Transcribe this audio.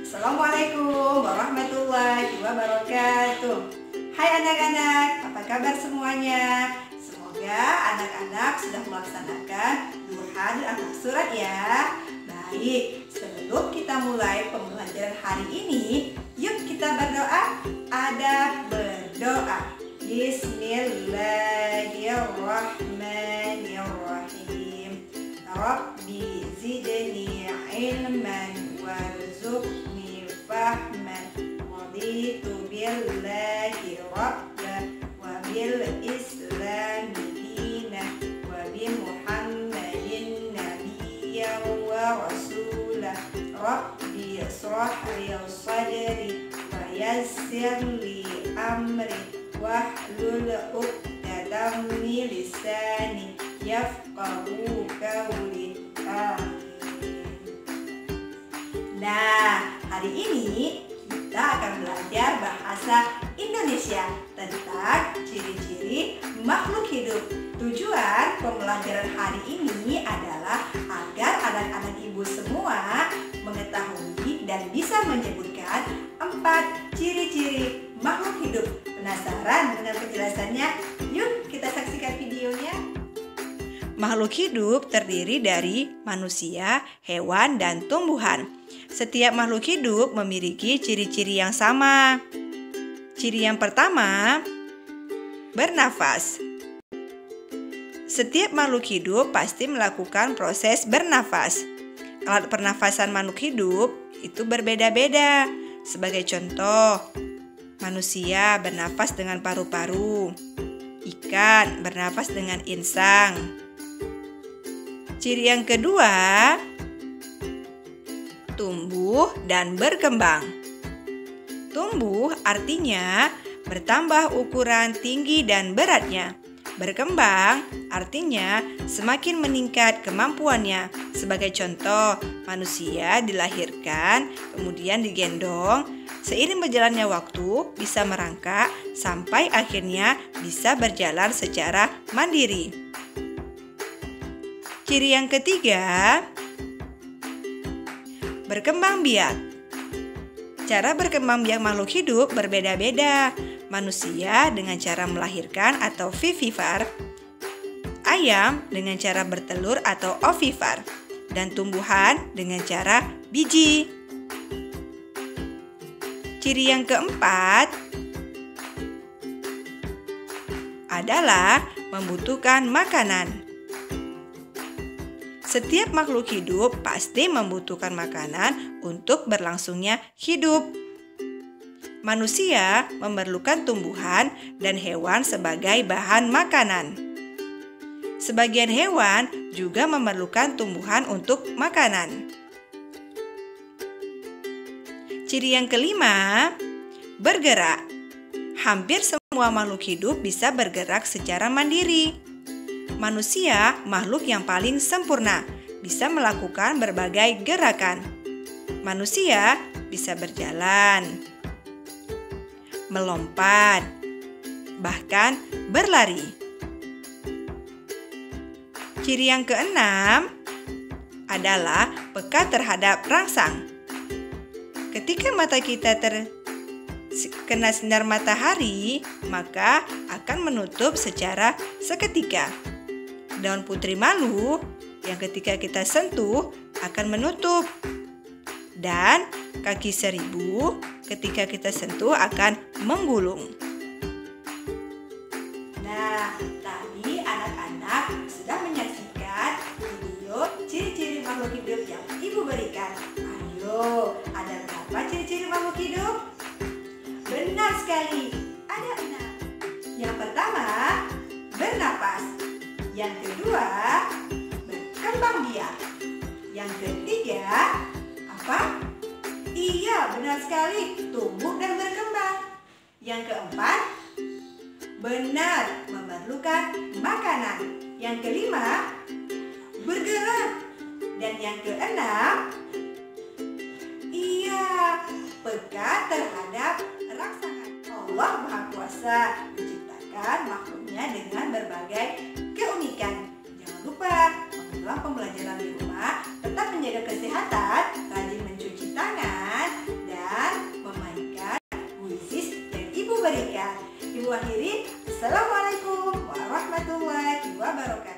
Assalamualaikum warahmatullahi wabarakatuh. Hai anak-anak, apa kabar semuanya? Semoga anak-anak sudah melaksanakan duha anak surat ya. Baik, sebelum kita mulai pembelajaran hari ini, yuk kita berdoa. Adab berdoa. Bismillahirrahmanirrahim. Rabbi zidni ilman warzuqni fahman. Raditu billahi rabban wa bil islami dinan wa bi muhammadin nabiyyan wa rasulah. Rabbi israh li sadri wa yassir li amri wahlul 'uqdatam min lisani yafqahu qawli. Nah, hari ini kita akan belajar bahasa Indonesia tentang ciri-ciri makhluk hidup. Tujuan pembelajaran hari ini adalah agar anak-anak ibu semua mengetahui dan bisa menyebutkan 4 ciri-ciri makhluk hidup. Penasaran dengan penjelasannya? Yuk kita saksikan videonya. Makhluk hidup terdiri dari manusia, hewan, dan tumbuhan. Setiap makhluk hidup memiliki ciri-ciri yang sama. Ciri yang pertama, bernafas. Setiap makhluk hidup pasti melakukan proses bernafas. Alat pernafasan makhluk hidup itu berbeda-beda. Sebagai contoh, manusia bernafas dengan paru-paru, ikan bernafas dengan insang. Ciri yang kedua, tumbuh dan berkembang. Tumbuh artinya bertambah ukuran, tinggi, dan beratnya. Berkembang artinya semakin meningkat kemampuannya. Sebagai contoh, manusia dilahirkan, kemudian digendong. Seiring berjalannya waktu, bisa merangkak sampai akhirnya bisa berjalan secara mandiri. Ciri yang ketiga, berkembang biak. Cara berkembang biak makhluk hidup berbeda-beda. Manusia dengan cara melahirkan atau vivipar, ayam dengan cara bertelur atau ovipar, dan tumbuhan dengan cara biji. Ciri yang keempat adalah membutuhkan makanan. Setiap makhluk hidup pasti membutuhkan makanan untuk berlangsungnya hidup. Manusia memerlukan tumbuhan dan hewan sebagai bahan makanan. Sebagian hewan juga memerlukan tumbuhan untuk makanan. Ciri yang kelima, bergerak. Hampir semua makhluk hidup bisa bergerak secara mandiri. Manusia makhluk yang paling sempurna, bisa melakukan berbagai gerakan. Manusia bisa berjalan, melompat, bahkan berlari. Ciri yang keenam adalah peka terhadap rangsang. Ketika mata kita terkena sinar matahari, maka akan menutup secara seketika. Daun putri malu yang ketika kita sentuh akan menutup. Dan kaki seribu ketika kita sentuh akan menggulung. Nah, tadi anak-anak sudah menyaksikan video ciri-ciri makhluk hidup yang ibu berikan. Ayo, ada berapa ciri-ciri makhluk hidup? Benar sekali, ada 6. Yang pertama, bernapas. Yang kedua, berkembang biak. Yang ketiga, apa? Iya, benar sekali, tumbuh dan berkembang. Yang keempat, benar, memerlukan makanan. Yang kelima, bergerak. Dan yang keenam, iya, peka terhadap rangsangan. Allah Maha Kuasa menciptakan makhluknya dengan berbagai keunikan. Jangan lupa mengulang pembelajaran di rumah, tetap menjaga kesehatan, rajin mencuci tangan, Ibu akhiri, Assalamualaikum warahmatullahi wabarakatuh.